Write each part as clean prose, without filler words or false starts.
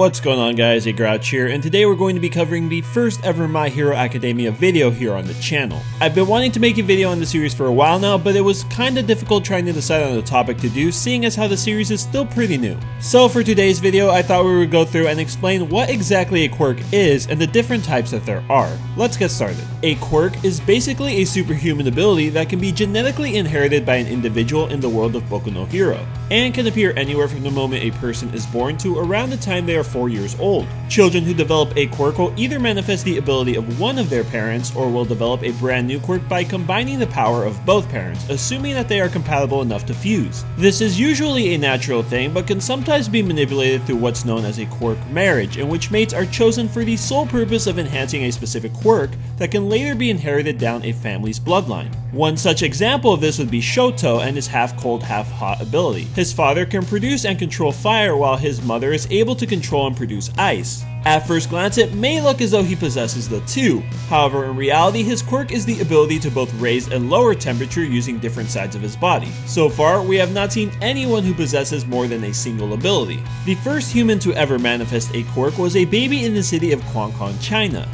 What's going on, guys? Grouch here, and today we're going to be covering the first ever My Hero Academia video here on the channel. I've been wanting to make a video on the series for a while now, but it was kinda difficult trying to decide on a topic to do, seeing as how the series is still pretty new. So for today's video, I thought we would go through and explain what exactly a quirk is and the different types that there are. Let's get started. A quirk is basically a superhuman ability that can be genetically inherited by an individual in the world of Boku no Hero, and can appear anywhere from the moment a person is born to around the time they are 4 years old. Children who develop a quirk will either manifest the ability of one of their parents or will develop a brand new quirk by combining the power of both parents, assuming that they are compatible enough to fuse. This is usually a natural thing, but can sometimes be manipulated through what's known as a quirk marriage, in which mates are chosen for the sole purpose of enhancing a specific quirk that can later be inherited down a family's bloodline. One such example of this would be Shoto and his half-cold, half-hot ability. His father can produce and control fire, while his mother is able to control and produce ice. At first glance, it may look as though he possesses the two. However, in reality, his quirk is the ability to both raise and lower temperature using different sides of his body. So far, we have not seen anyone who possesses more than a single ability. The first human to ever manifest a quirk was a baby in the city of Quirk, China,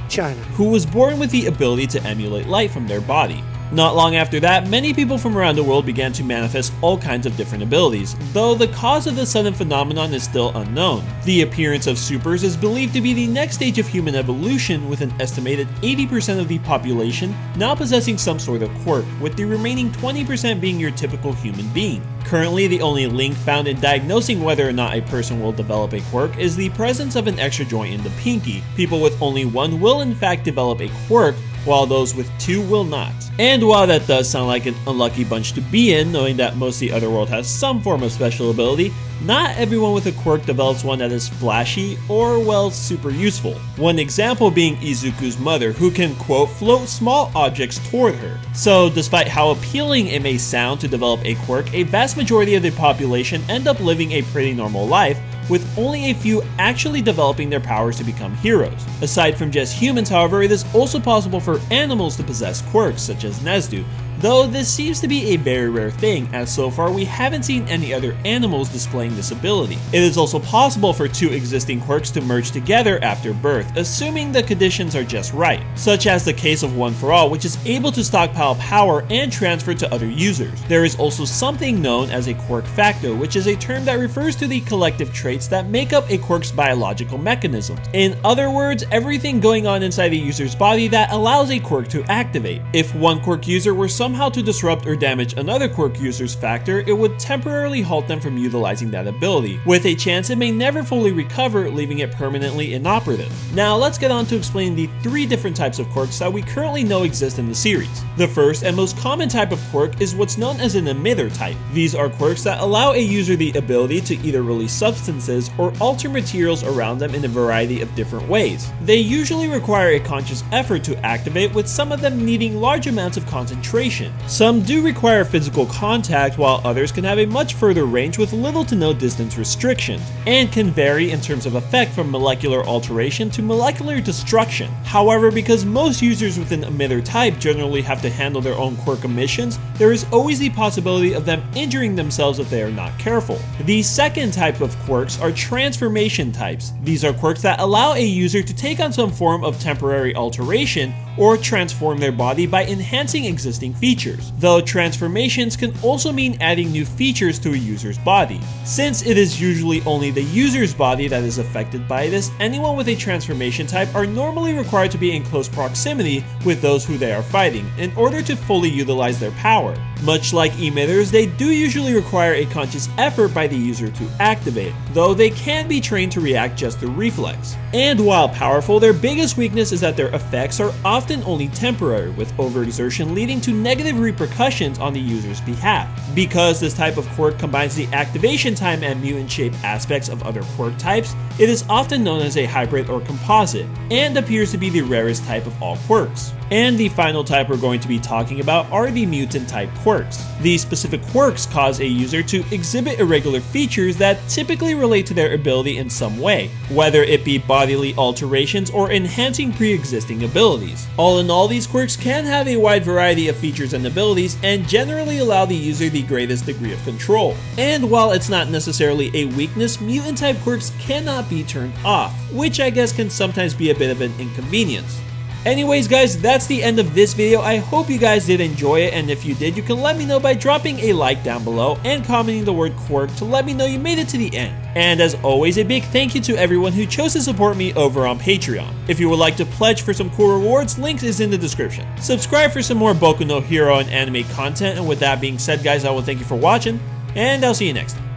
who was born with the ability to emulate light from their body. Not long after that, many people from around the world began to manifest all kinds of different abilities, though the cause of the sudden phenomenon is still unknown. The appearance of supers is believed to be the next stage of human evolution, with an estimated 80% of the population now possessing some sort of quirk, with the remaining 20% being your typical human being. Currently, the only link found in diagnosing whether or not a person will develop a quirk is the presence of an extra joint in the pinky. People with only one will in fact develop a quirk, while those with two will not. And while that does sound like an unlucky bunch to be in, knowing that most of the other world has some form of special ability, not everyone with a quirk develops one that is flashy or, well, super useful. One example being Izuku's mother, who can, quote, float small objects toward her. So despite how appealing it may sound to develop a quirk, a vast majority of the population end up living a pretty normal life, with only a few actually developing their powers to become heroes. Aside from just humans, however, it is also possible for animals to possess quirks, such as Nezdu, though this seems to be a very rare thing, as so far we haven't seen any other animals displaying this ability. It is also possible for two existing quirks to merge together after birth, assuming the conditions are just right, such as the case of One For All, which is able to stockpile power and transfer to other users. There is also something known as a quirk factor, which is a term that refers to the collective traits that make up a quirk's biological mechanism. In other words, everything going on inside a user's body that allows a quirk to activate. If one quirk user were somehow to disrupt or damage another quirk user's factor, it would temporarily halt them from utilizing that ability, with a chance it may never fully recover, leaving it permanently inoperative. Now let's get on to explain the three different types of quirks that we currently know exist in the series. The first and most common type of quirk is what's known as an emitter type. These are quirks that allow a user the ability to either release substances or alter materials around them in a variety of different ways. They usually require a conscious effort to activate, with some of them needing large amounts of concentration. Some do require physical contact, while others can have a much further range with little to no distance restriction, and can vary in terms of effect from molecular alteration to molecular destruction. However, because most users with an emitter type generally have to handle their own quirk emissions, there is always the possibility of them injuring themselves if they are not careful. The second type of quirks are transformation types. These are quirks that allow a user to take on some form of temporary alteration or transform their body by enhancing existing features, though transformations can also mean adding new features to a user's body. Since it is usually only the user's body that is affected by this, anyone with a transformation type are normally required to be in close proximity with those who they are fighting in order to fully utilize their power. Much like emitters, they do usually require a conscious effort by the user to activate, though they can be trained to react just through reflex. And while powerful, their biggest weakness is that their effects are often only temporary, with overexertion leading to negative repercussions on the user's behalf. Because this type of quirk combines the activation time and mutant shape aspects of other quirk types, it is often known as a hybrid or composite, and appears to be the rarest type of all quirks. And the final type we're going to be talking about are the mutant type quirks. These specific quirks cause a user to exhibit irregular features that typically relate to their ability in some way, whether it be bodily alterations or enhancing pre-existing abilities. All in all, these quirks can have a wide variety of features and abilities and generally allow the user the greatest degree of control. And while it's not necessarily a weakness, mutant type quirks cannot be turned off, which I guess can sometimes be a bit of an inconvenience. Anyways guys, that's the end of this video. I hope you guys did enjoy it, and if you did, you can let me know by dropping a like down below and commenting the word quirk to let me know you made it to the end. And as always, a big thank you to everyone who chose to support me over on Patreon. If you would like to pledge for some cool rewards, links is in the description. Subscribe for some more Boku no Hero and anime content, and with that being said guys, I will thank you for watching, and I'll see you next time.